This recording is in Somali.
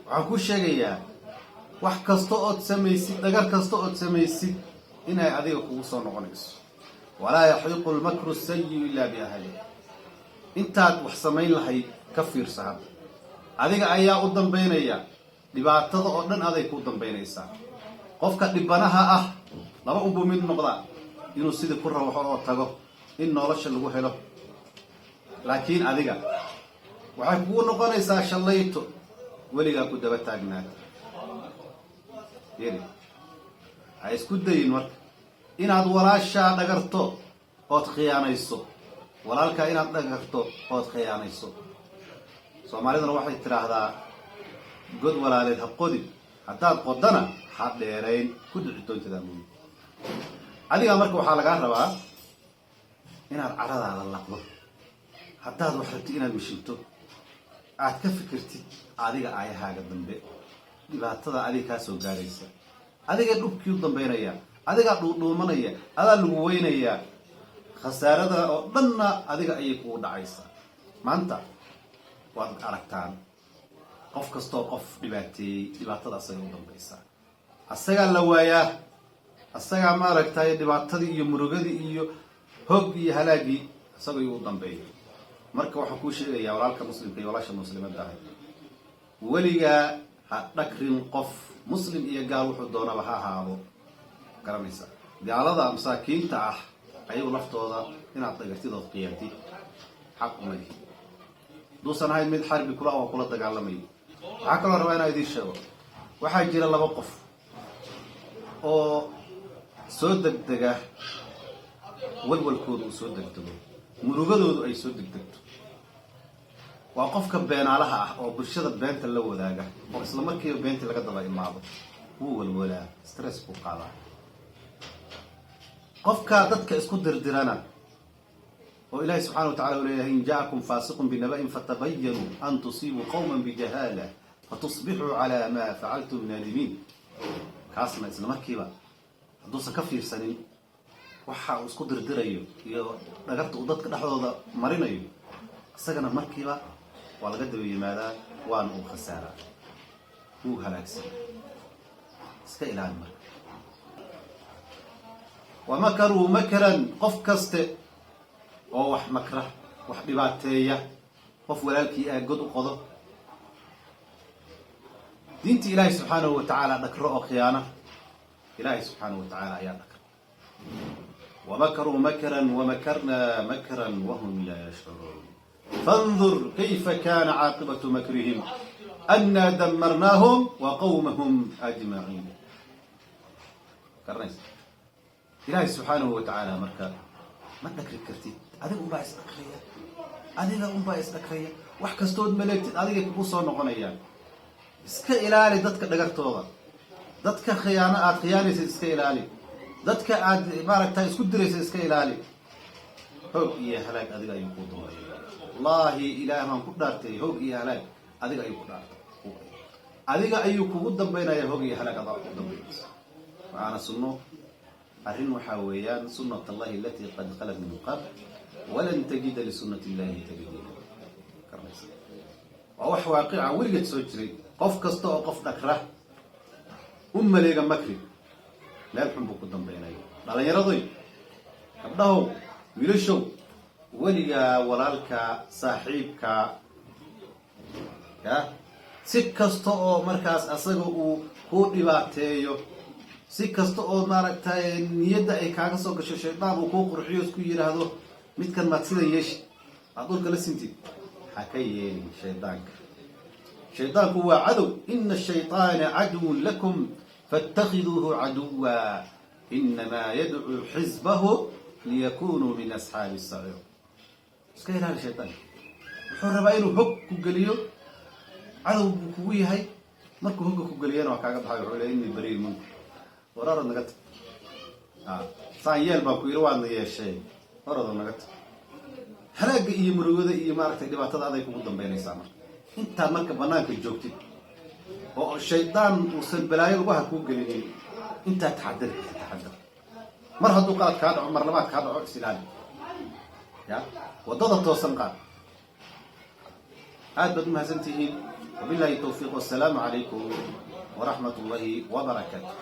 waxaan ku sheegayaa wax kasta oo samaysid dagar kasta oo samaysid inay adiga kugu soo noqonayso walaa yahiqu al-makru as-sayyi illa bi ahlihi intaad wax samayn lahayd ka fiirsan adiga ayaa u dambeynaya dhibaatada oo dhan aday ku dambeynaysaa qofka dhibanaha ah laba u mid noqda inuu sidii ku rabo oo tago in nolosha lagu helo laakiin adiga waxay kugu noqonaysaa shalayto weligaa ku daba taagnaata yiri ay isku dayin marka inaad walaasha dhagarto ood khiyaanayso walaalka inaad dhagarto ood khiyaanayso Soomaaliduna waxay tiraahdaa god walaaleed ha qodin haddaad qodana ha dheerayn ku dhici doontada muun adiga marka waxaa laga rabaa inaad caradaada laqdo haddaad wax rabtid inaad mishinto aad ka fikirtid adiga aayahaaga dambe dhibaatada adiga ka soo gaaraysa adiga dhubkii u dambeynaya adiga dhuumanaya adaa lagu weynaya khasaarada oo dhanna adiga ayay kugu dhacaysa maanta waad aragtaan qof kastoo qof dhibaatada asaga u dambaysa asaga la waayaa asaga ma aragtay dhibaatadii iyo murugadii iyo hog iyo halaagii asaga u dambeeyay marka waxaan ku sheegayaa walaalka muslimka iyo walaasha muslimadda ah waliga ha dhakrin qof muslim iyo gaal wuxuu doonaba ha ahaado garanaysa gaalada masaakiinta ah ayagu laftooda inaad dhagartid oo qiyaantid xaq uma lihi duusan ahayn mid xarbi kula oo kula dagaalamay waxaa kaloo rabaa inaan idiin sheego waxaa jira laba qof oo soo degdega walwalkoodu uu soo degdego murugadoodu ay soo degdegto waa qofka beenaalaha ah oo bulshada beenta la wadaaga oo isla markiiba beenta laga daba imaado wuu walwalaa stress ku qaadaa qofka dadka isku dirdirana oo ilaahay subhanahu wa ta'ala uu leeyahay in ja'akum fasiqun binaba'in fatabayyanu an tusibu qauman bijahala fatusbihu ala ma fa'altum nadimin kaasna isla markiiba hadduu ka fiirsanin waxa uu isku dirdirayo iyo dhagarta uu dadka dhaxdooda marinayo isagana markiiba waa laga daba yimaadaa waan uu khasaaraa uu halaagsan iska ilaali marka ومكروا مكرا قف كسته oo wax makra wax dhibaateeya qof walaalkii aagod u qodo diinta ilaahay subhanahu wa ta'ala dhakro oo khiyaana ilaahay subhanahu wa ta'ala ayaa dhakro ومكروا مكرا ومكرنا مكرا وهم لا يشعرون فانظر كيف كان عاقبة مكرهم أنا دمرناهم وقومهم أجمعين كرنيس إلهي سبحانه وتعالى مركا ما تذكر كرتي هذا بايس أكرية هذا بايس أكرية وحكستود ملكت هذا كبوسون نقنيا إسك إلهي دتك دقرتوها دتك خيانة خيانة إسك إلهي دتك بارك تايس كدرس إسك إلهي هو إيه هلاك هذا يقودون الله إله من قدرته هو إيه هلاك هذا يقودون هذا يقود بين هو إيه هلاك هذا يقودون وأنا سنو أرين وحاويان سنة الله التي قد خلت من قبل ولن تجد لسنة الله تبديلا ووح واقع ورقة سجري قف كستا وقف نكره ليغا مكري لا الحنبو قدام بيني لا يرضي أبداه ويلشو وليا ولالك صاحبك سكستو مركز أصغو هو دباتيو si kasta oo maaragtay niyada ay kaaga soo gasho shaytaan uu ku qurxiyo isku yiraahdo midkan ma sida yeesh adulka la sintid حكي شيطانك شيطانك هو عدو إن الشيطان عدو لكم فاتخذوه عدوا إنما يدعو حزبه ليكونوا من أصحاب السعير سكير هذا الشيطان حر باينو حق قليو عدو كوي هاي مركو حق قليانو وكاقب حاجة حولي إني بريء منك ورارا نقط سان يلبا كويروان يا شيء ورارا نقط حلاق إيه مروده إيه ماركت دبعتها هذا يكون قدام بين السامر أنت مركب بناك الجوكتي والشيطان وصل بلايل وها كوب قليل أنت تحضر مرة دوقات كاد عمر لما كاد عود سلالي يا وضد توصل قاد هاد بدون ما زنتين وبالله التوفيق والسلام عليكم ورحمة الله وبركاته.